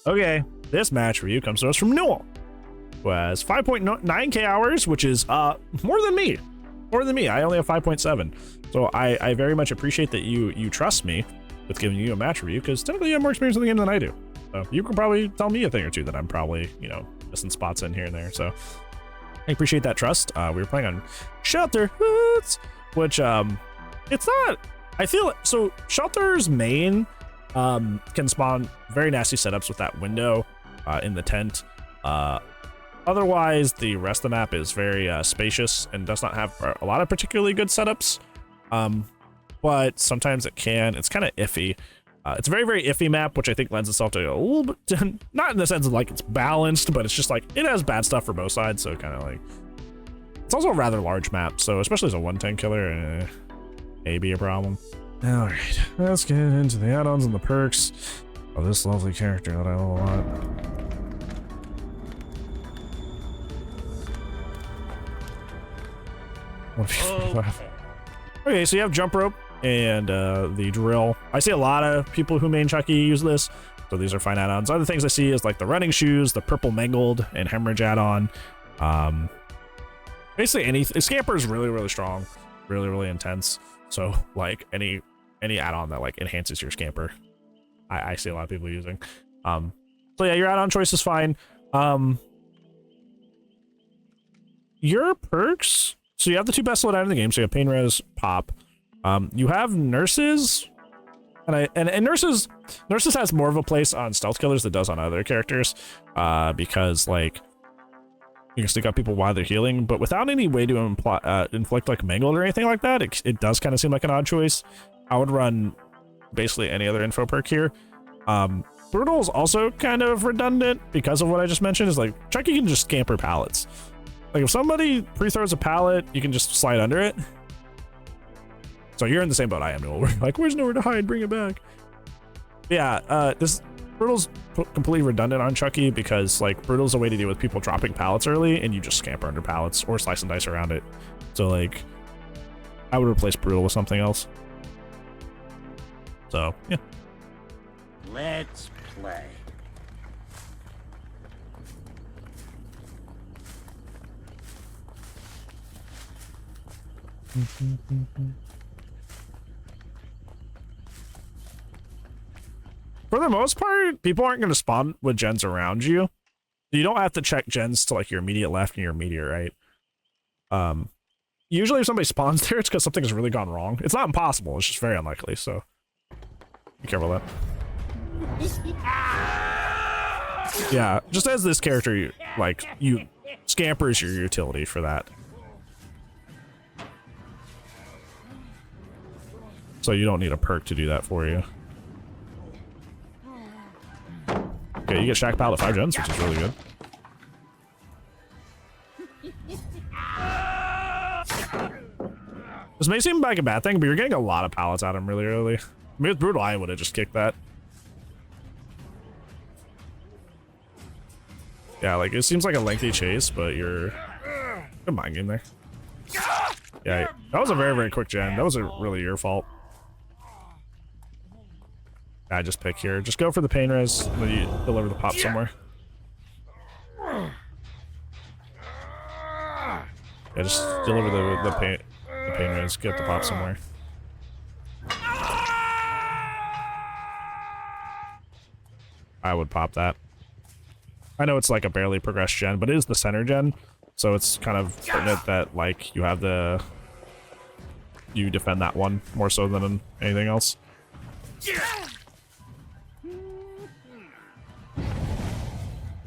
Okay, this match review comes to us from Newell, who has 5.9k hours, which is more than me. More than me. I only have 5.7. So I very much appreciate that you trust me with giving you a match review, because technically you have more experience in the game than I do. So you can probably tell me a thing or two that I'm probably, you know, missing spots in here and there. So I appreciate that trust. We were playing on Shelter, which it's not, I feel so Shelter's main can spawn very nasty setups with that window in the tent. Otherwise, the rest of the map is very spacious and does not have a lot of particularly good setups. But sometimes it can. It's kind of iffy. It's a very, very iffy map, which I think lends itself to a little bit, not in the sense of like it's balanced, but it's just like it has bad stuff for both sides. So kind of like, it's also a rather large map. So especially as a 110 killer, may be a problem. All right, let's get into the add-ons and the perks of this lovely character that I love a lot. Okay, so you have jump rope and the drill. I see a lot of people who main Chucky use this, so these are fine add-ons. Other things I see is like the running shoes, the purple mangled and hemorrhage add-on. Basically any scamper is really, really strong, really, really intense. So like any add-on that like enhances your scamper, I see a lot of people using. So yeah, your add-on choice is fine. Your perks. So you have the two best loadout in the game. So you have pain res, pop. You have nurses, and nurses has more of a place on stealth killers than it does on other characters, because like you can stick up people while they're healing, but without any way to inflict like mangled or anything like that, it does kind of seem like an odd choice. I would run basically any other info perk here. Brutal is also kind of redundant because of what I just mentioned. Is like Chucky can just scamper pallets. Like if somebody pre-throws a pallet, you can just slide under it. So you're in the same boat I am, Newell. We're like, where's nowhere to hide? Bring it back. Yeah, this Brutal's completely redundant on Chucky because like Brutal's a way to deal with people dropping pallets early, and you just scamper under pallets or slice and dice around it. So like, I would replace Brutal with something else. So yeah. Let's play. For the most part, people aren't going to spawn with gens around you. You don't have to check gens to like your immediate left and your immediate right. Usually if somebody spawns there, it's because something has really gone wrong. It's not impossible, it's just very unlikely, so be careful of that. Yeah, just as this character, scamper is your utility for that. So you don't need a perk to do that for you. Okay, you get Shack Pallet 5 gens, which is really good. This may seem like a bad thing, but you're getting a lot of pallets at him really early. I mean, with Brutal, I would have just kicked that. Yeah, like, it seems like a lengthy chase, but you're... Good mind game there. Yeah, that was a very, very quick gen. That wasn't really your fault. I just pick here. Just go for the pain res, and then you deliver the pop somewhere. Yeah, just deliver the pain res, get the pop somewhere. I would pop that. I know it's like a barely progressed gen, but it is the center gen, so it's kind of pertinent that like you have you defend that one more so than anything else.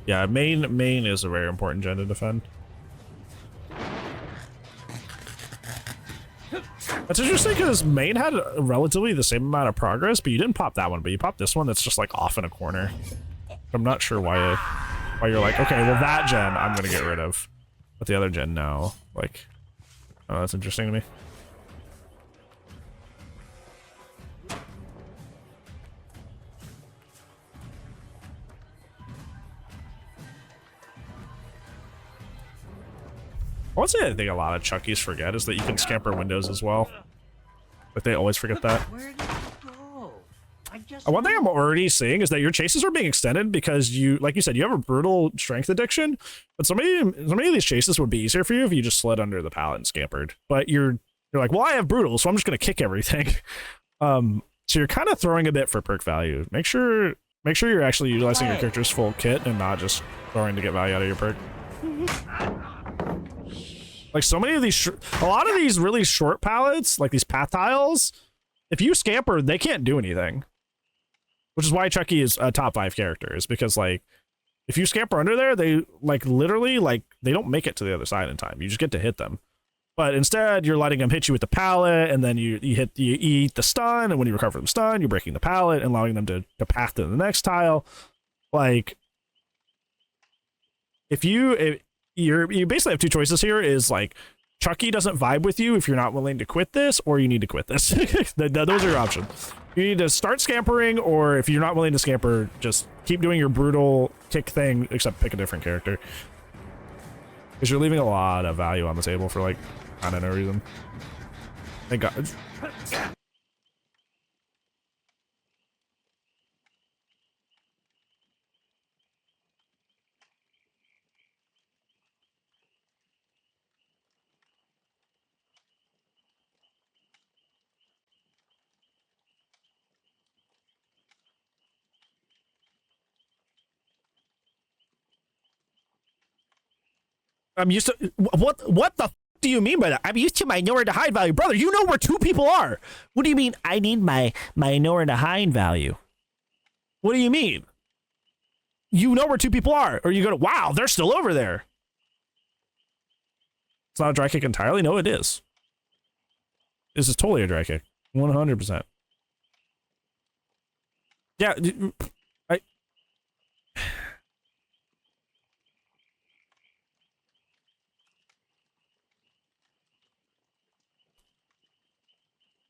Yeah, main is a very important gen to defend. That's interesting because main had relatively the same amount of progress, but you didn't pop that one, but you popped this one that's just like off in a corner. I'm not sure why you're like, okay, well that gen I'm gonna get rid of, but the other gen no. Like, oh, that's interesting to me. One thing I think a lot of Chuckies forget is that you can scamper windows as well. But they always forget that. Where did it go? I just One thing I'm already seeing is that your chases are being extended because you, like you said, you have a brutal strength addiction, but so many of these chases would be easier for you if you just slid under the pallet and scampered. But you're like, well, I have brutal, so I'm just gonna kick everything. So you're kind of throwing a bit for perk value. Make sure you're actually utilizing your character's full kit and not just throwing to get value out of your perk. Like so many of these, a lot of these really short pallets, like these path tiles, if you scamper, they can't do anything. Which is why Chucky is a top 5 character, is because like, if you scamper under there, they like literally like, they don't make it to the other side in time. You just get to hit them. But instead, you're letting them hit you with the pallet, and then you eat the stun, and when you recover from stun, you're breaking the pallet and allowing them to path to the next tile. Like, you basically have 2 choices here. Is like, Chucky doesn't vibe with you if you're not willing to quit this, or you need to quit this. Those are your options. You need to start scampering, or if you're not willing to scamper, just keep doing your brutal kick thing, except pick a different character. Because you're leaving a lot of value on the table for like, kind of no reason. Thank God. I'm used to what the f do you mean by that? I'm used to my nowhere to hide value, brother. You know where 2 people are. What do you mean? I need my nowhere to hide value. What do you mean? You know where 2 people are, or you go to wow, they're still over there. It's not a dry kick entirely. No, it is. This is totally a dry kick, 100%. Yeah,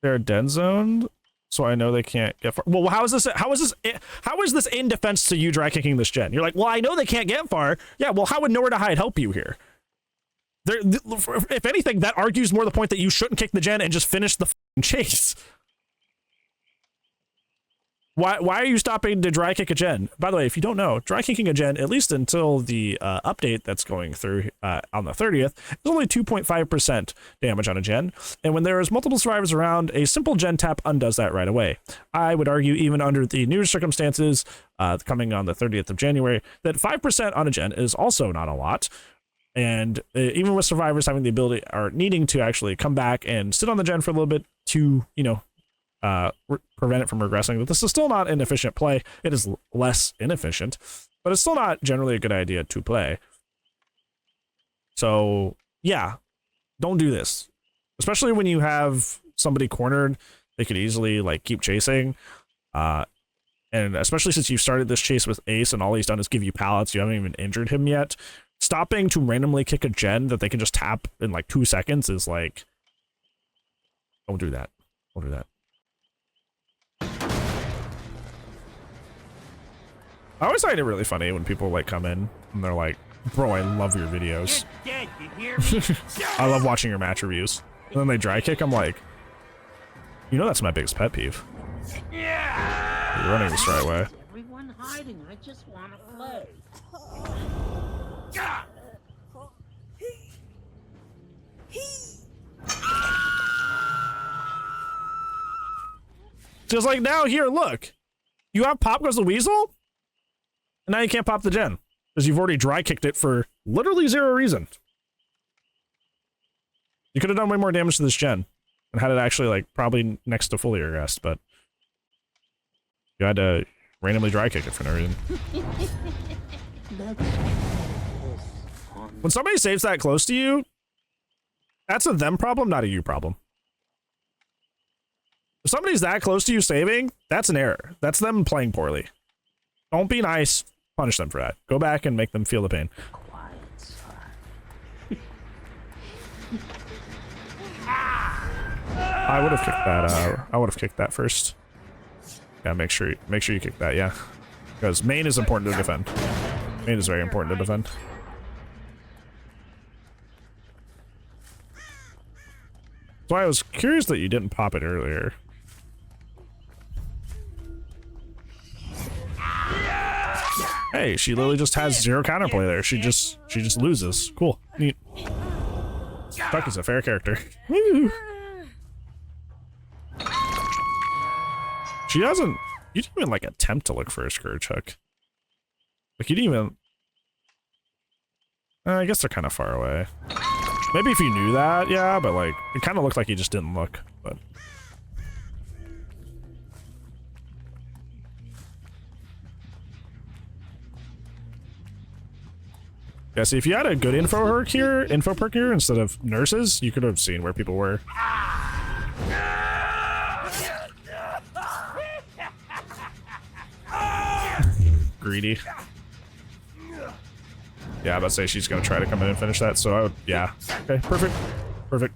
they're den zoned, so I know they can't get far. Well, how is this in defense to you dry kicking this gen? You're like, well, I know they can't get far. Yeah, well, how would nowhere to hide help you here? If anything, that argues more the point that you shouldn't kick the gen and just finish the chase. Why are you stopping to dry kick a gen? By the way, if you don't know, dry kicking a gen, at least until the update that's going through on the 30th, is only 2.5% damage on a gen. And when there is multiple survivors around, a simple gen tap undoes that right away. I would argue, even under the new circumstances coming on the 30th of January, that 5% on a gen is also not a lot. And even with survivors having the ability or needing to actually come back and sit on the gen for a little bit to, you know, prevent it from regressing, but this is still not an efficient play. It is less inefficient, but it's still not generally a good idea to play. So yeah, don't do this, especially when you have somebody cornered. They could easily like keep chasing, and especially since you've started this chase with Ace and all he's done is give you pallets. You haven't even injured him yet. Stopping to randomly kick a gen that they can just tap in like 2 seconds is like, don't do that. Don't do that. I always find it really funny when people like come in and they're like, bro, I love your videos. You're dead, you hear me? I love watching your match reviews. And then they dry kick, I'm like, you know that's my biggest pet peeve. Yeah. You're running this right way. Everyone hiding. I just want to play. Just like now, here, look. You have Pop Goes the Weasel? And now you can't pop the gen. Because you've already dry kicked it for literally 0 reason. You could have done way more damage to this gen. And had it actually, like, probably next to fully regressed, but... you had to randomly dry kick it for no reason. When somebody saves that close to you, that's a them problem, not a you problem. If somebody's that close to you saving, that's an error. That's them playing poorly. Don't be nice. Punish them for that. Go back and make them feel the pain. Quiet side. I would have kicked that. I would have kicked that first. Yeah, make sure you kick that. Yeah, because main is important to defend. Main is very important to defend. So I was curious that you didn't pop it earlier. Hey, she literally just has zero counterplay there. She just loses. Cool. Neat. Chucky's a fair character. Woo. She doesn't. You didn't even like attempt to look for a Scourge hook. Like you didn't even. I guess they're kind of far away. Maybe if you knew that, yeah, but like it kind of looked like you just didn't look. But yeah, see, if you had a good info perk here instead of nurses, you could have seen where people were. Greedy. Yeah, I'm about to say she's gonna try to come in and finish that, so I would, yeah. Okay, perfect. Perfect.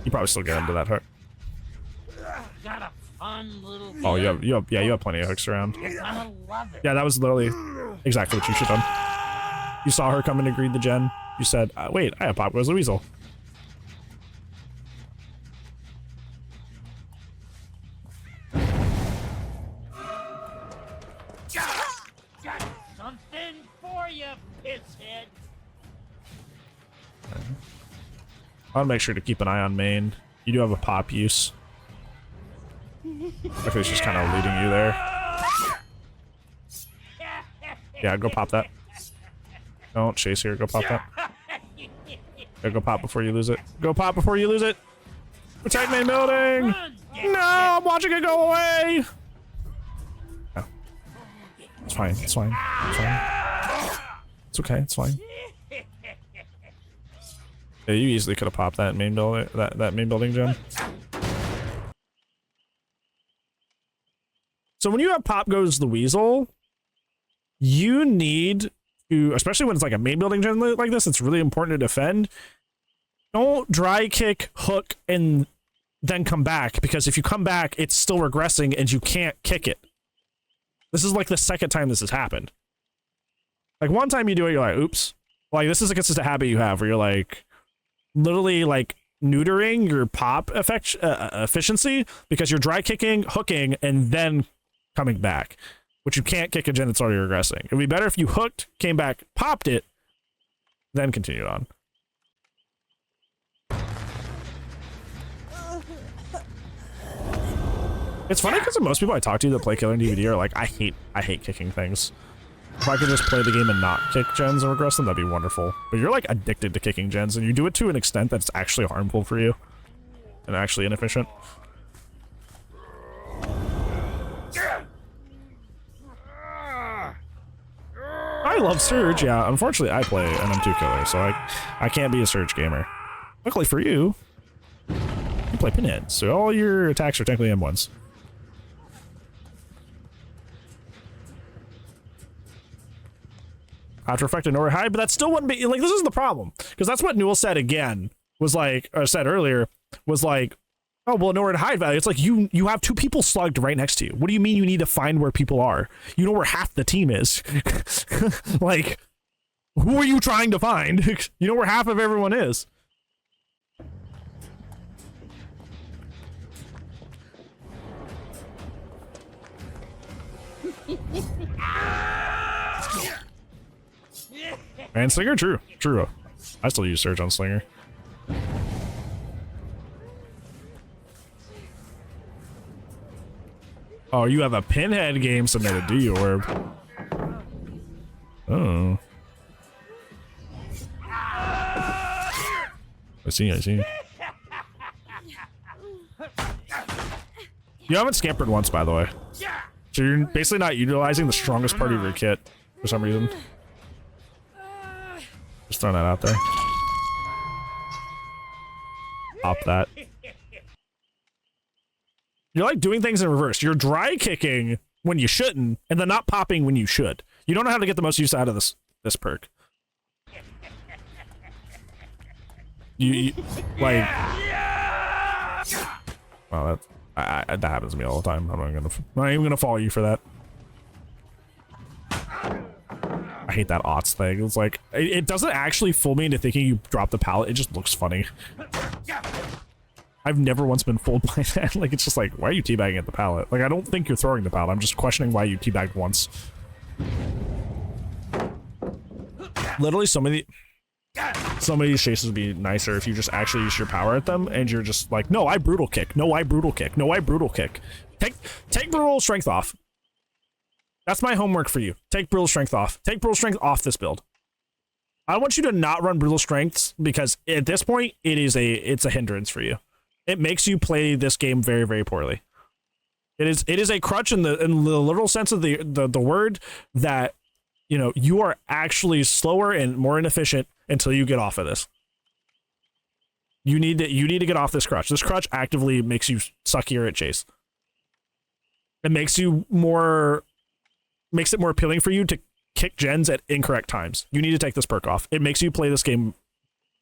You probably still get into that hook. Got a fun little Oh, you have plenty of hooks around. You're gonna love it. Yeah, that was literally exactly what you should have done. You saw her come in to greet the gen. You said, wait, I have Pop Goes the Weasel. Got something for you, pisshead. I'll make sure to keep an eye on main. You do have a pop use. Okay, she's kind of leading you there. Yeah, go pop that. Don't chase here. Go pop that. Yeah, go pop before you lose it. Go pop before you lose it. Protect main building. No, I'm watching it go away. No. It's fine. It's fine. It's fine. It's okay. It's fine. Yeah, you easily could have popped that main building. That main building gem. So when you have Pop Goes the Weasel, you need to, especially when it's like a main building gen like this, it's really important to defend. Don't dry kick, hook, and then come back, because if you come back, it's still regressing and you can't kick it. This is like the second time this has happened. Like one time you do it, you're like, oops. Like this is a consistent habit you have where you're like, literally like neutering your pop efficiency because you're dry kicking, hooking, and then coming back, which you can't kick a gen that's already regressing. It would be better if you hooked, came back, popped it, then continued on. It's funny because most people I talk to that play Killer in DVD are like, I hate kicking things. If I could just play the game and not kick gens and regress them, that'd be wonderful. But you're like addicted to kicking gens, and you do it to an extent that's actually harmful for you and actually inefficient. I love Surge, yeah. Unfortunately, I play an M2 killer, so I can't be a Surge gamer. Luckily for you, you play Pinhead, so all your attacks are technically M1s. After effective Nora high, but that still wouldn't be like, this is the problem, because that's what Newell said again, was like, or said earlier, was like, oh well, Nora high value. It's like you have two people slugged right next to you. What do you mean you need to find where people are? You know where half the team is. Like, who are you trying to find? You know where half of everyone is. And Slinger, true. I still use Surge on Slinger. Oh, you have a Pinhead game submitted, do you, Orb? Oh. I see. You haven't scampered once, by the way. So you're basically not utilizing the strongest part of your kit for some reason. Just throwing that out there. Pop that. You're like doing things in reverse. You're dry kicking when you shouldn't, and then not popping when you should. You don't know how to get the most use out of this perk. You like. Well, that happens to me all the time. I'm not even gonna follow you for that. I hate that aughts thing. It's like it doesn't actually fool me into thinking you dropped the pallet. It just looks funny. I've never once been fooled by that. Like, it's just like, why are you teabagging at the pallet? Like, I don't think you're throwing the pallet. I'm just questioning why you teabagged once. Literally, some of these chases would be nicer if you just actually use your power at them, and you're just like, no, I brutal kick. No, I brutal kick. No, I brutal kick. Take brutal strength off. That's my homework for you. Take brutal strength off. Take brutal strength off this build. I want you to not run brutal strengths because at this point it's a hindrance for you. It makes you play this game very, very poorly. It is a crutch in the literal sense of the word that, you know, you are actually slower and more inefficient until you get off of this. You need to get off this crutch. This crutch actively makes you suckier at chase. It makes it more appealing for you to kick gens at incorrect times. You need to take this perk off. It makes you play this game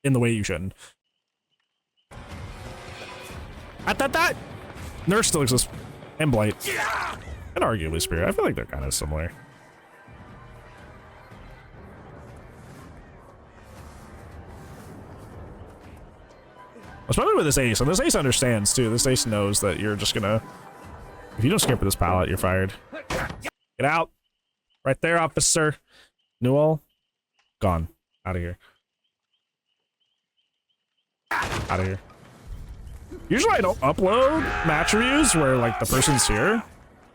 in the way you shouldn't. That Nurse still exists. And Blight. And arguably Spirit. I feel like they're kind of similar. Especially with this ace. And this ace understands too. This ace knows that you're just gonna... If you don't scamper this pallet, you're fired. Get out. Right there, officer. Newell. Gone. Out of here. Out of here. Usually I don't upload match reviews where like the person's here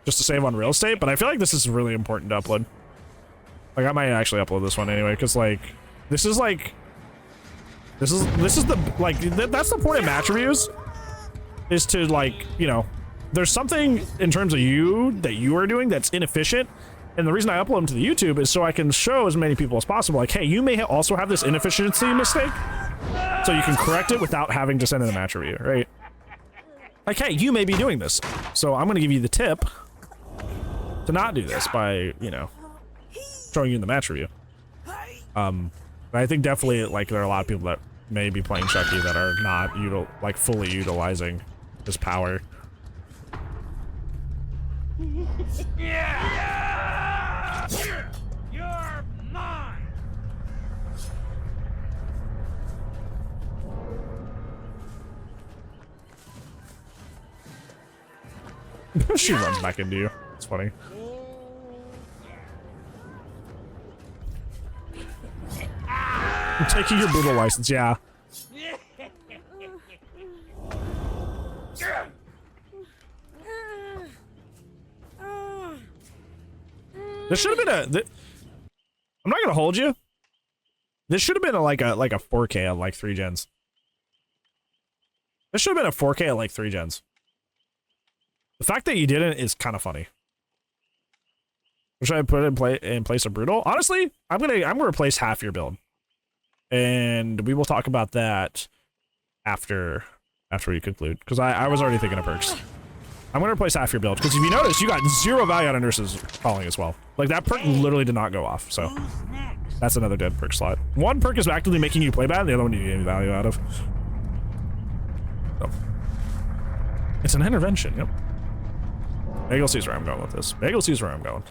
just to save on real estate, but I feel like this is really important to upload. Like I might actually upload this one anyway, because like this is the like that's the point of match reviews, is to like, you know, there's something in terms of you that you are doing that's inefficient, and the reason I upload them to the YouTube is so I can show as many people as possible like, hey, you may also have this inefficiency mistake, so you can correct it without having to send in a match review, right? Like, hey, you may be doing this, so I'm gonna give you the tip to not do this by, you know, showing you in the match review. I think definitely, like, there are a lot of people that may be playing Chucky that are not fully utilizing his power. You're mine. She runs back into you. It's funny. I'm taking your brutal license, yeah. This should have been I'm not gonna hold you. This should have been like a 4K at like 3 gens. This should have been a 4K at like 3 gens. The fact that you didn't is kind of funny. Or should I put in place a brutal? Honestly, I'm gonna replace half your build, and we will talk about that after we conclude. Because I was already thinking of perks. I'm gonna replace half your build because if you notice, you got 0 value out of Nurse's calling as well. Like that perk literally did not go off. So that's another dead perk slot. One perk is actively making you play bad, and the other one you get any value out of. So it's an intervention. Yep. Bagel sees where I'm going with this. Bagel sees where I'm going.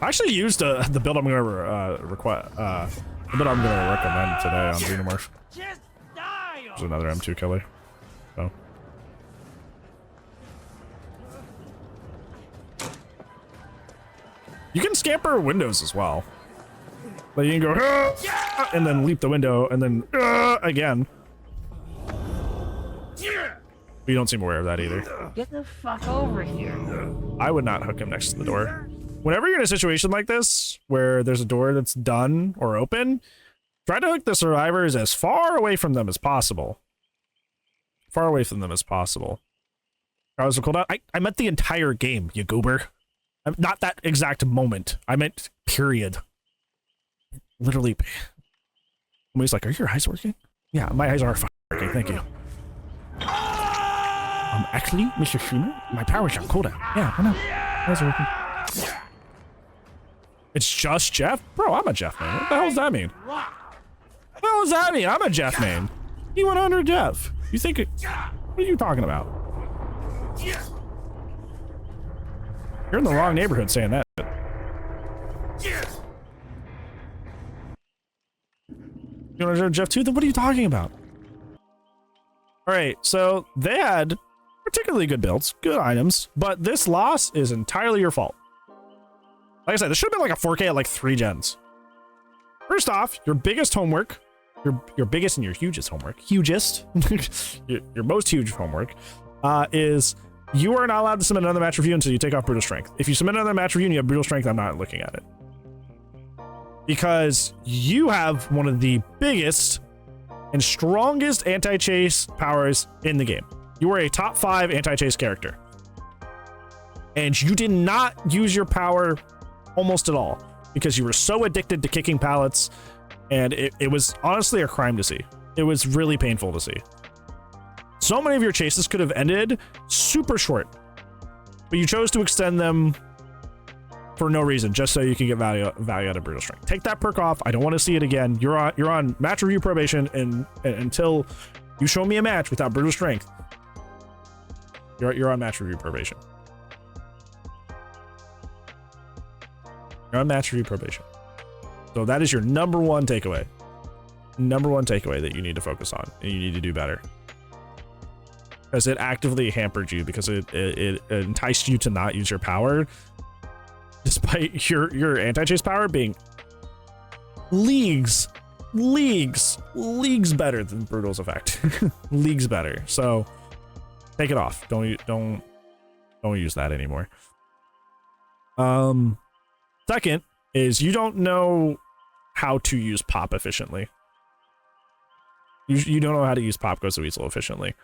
I actually used the build I'm going to recommend today on Xenomorph. There's another M2 killer. So. You can scamper windows as well. Like you can go and then leap the window and then again. We don't seem aware of that either. Get the fuck over here. I would not hook him next to the door. Whenever you're in a situation like this, where there's a door that's done or open, try to hook the survivors as far away from them as possible. Far away from them as possible. I was cooldown. I meant the entire game, you goober. Not that exact moment. I meant period. Literally. Somebody's like, are your eyes working? Yeah, my eyes are working, thank you. Actually, Mr. Schreiner, my power's on cooldown. Yeah, I know. Eyes are working. It's just Jeff? Bro, I'm a Jeff main. What the hell does that mean? What the hell does that mean? I'm a Jeff main. He went under Jeff. You think it... What are you talking about? You're in the wrong neighborhood saying that. You want to join Jeff too? Then what are you talking about? Alright, so they had particularly good builds, good items, but this loss is entirely your fault. Like I said, this should have been like a 4K at like 3 gens. First off, your biggest homework, your biggest and your hugest homework, your most huge homework, is you are not allowed to submit another match review until you take off brutal strength. If you submit another match review and you have brutal strength, I'm not looking at it. Because you have one of the biggest and strongest anti-chase powers in the game. You are a top 5 anti-chase character. And you did not use your power almost at all because you were so addicted to kicking pallets, and it was honestly a crime to see. It was really painful to see. So many of your chases could have ended super short, but you chose to extend them for no reason, just so you can get value out of brutal strength. Take that perk off. I don't want to see it again. You're on match review probation, and until you show me a match without brutal strength, you're on match review probation. You're on match review probation. So that is your number one takeaway. Number one takeaway that you need to focus on, and you need to do better. Because it actively hampered you, because it enticed you to not use your power, despite your anti-chase power being leagues better than Brutal's effect. Leagues better. So take it off. Don't use that anymore. Second is you don't know how to use pop efficiently. You don't know how to use pop goes to weasel efficiently.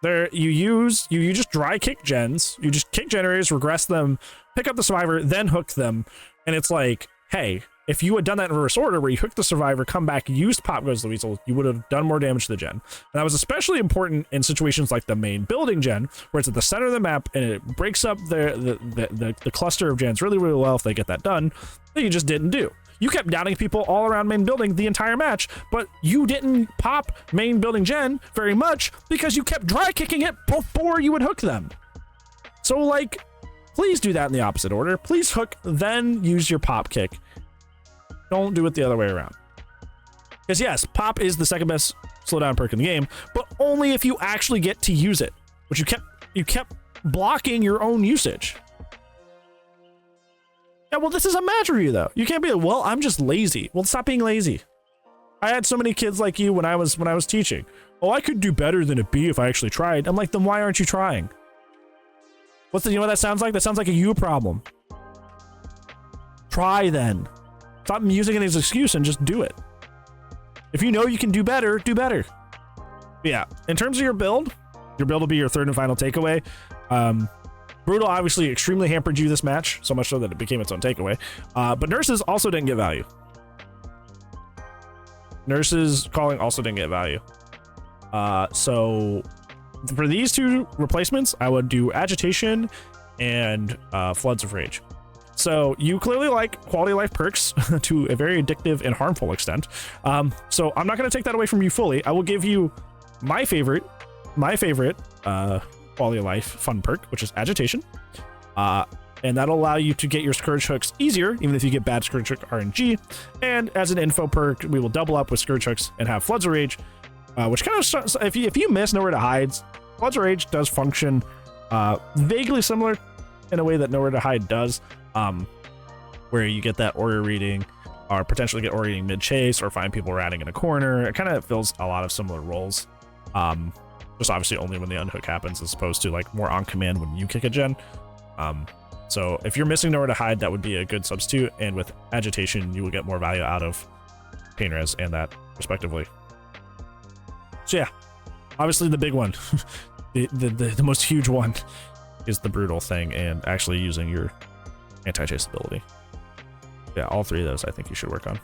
There you just dry kick gens. You just kick generators, regress them, pick up the survivor, then hook them. And it's like, hey, if you had done that in reverse order where you hooked the survivor, come back, used pop goes to weasel, you would have done more damage to the gen. And that was especially important in situations like the main building gen, where it's at the center of the map and it breaks up the cluster of gens really, really well if they get that done, that you just didn't do. You kept downing people all around main building the entire match, but you didn't pop main building gen very much because you kept dry kicking it before you would hook them. So like, please do that in the opposite order. Please hook, then use your pop kick. Don't do it the other way around. Because yes, pop is the second best slowdown perk in the game, but only if you actually get to use it, which you kept blocking your own usage. Yeah, well, this is a match review though. You can't be like, well, I'm just lazy. Well, stop being lazy. I had so many kids like you when I was teaching. Oh, I could do better than a B if I actually tried. I'm like, then why aren't you trying? You know what that sounds like? That sounds like a you problem. Try then. Stop using it as an excuse and just do it. If you know you can do better, do better. But yeah, in terms of your build will be your third and final takeaway. Brutal obviously extremely hampered you this match, so much so that it became its own takeaway. But nurses also didn't get value. Nurses calling also didn't get value. So for these two replacements, I would do agitation and floods of rage. So you clearly like quality of life perks to a very addictive and harmful extent. So I'm not going to take that away from you fully. I will give you my favorite quality of life fun perk, which is agitation. And that'll allow you to get your Scourge hooks easier, even if you get bad Scourge hook RNG. And as an info perk, we will double up with Scourge hooks and have floods of rage, which kind of, if you miss Nowhere to Hide, floods of rage does function vaguely similar in a way that Nowhere to Hide does. Where you get that aura reading, or potentially get aura reading mid-chase, or find people ratting in a corner. It kind of fills a lot of similar roles. Just obviously only when the unhook happens, as opposed to like more on command when you kick a gen. So if you're missing Nowhere to Hide, that would be a good substitute, and with agitation, you will get more value out of pain res and that respectively. So yeah, obviously the big one, the most huge one is the brutal thing, and actually using your anti-chase ability. Yeah, all three of those I think you should work on.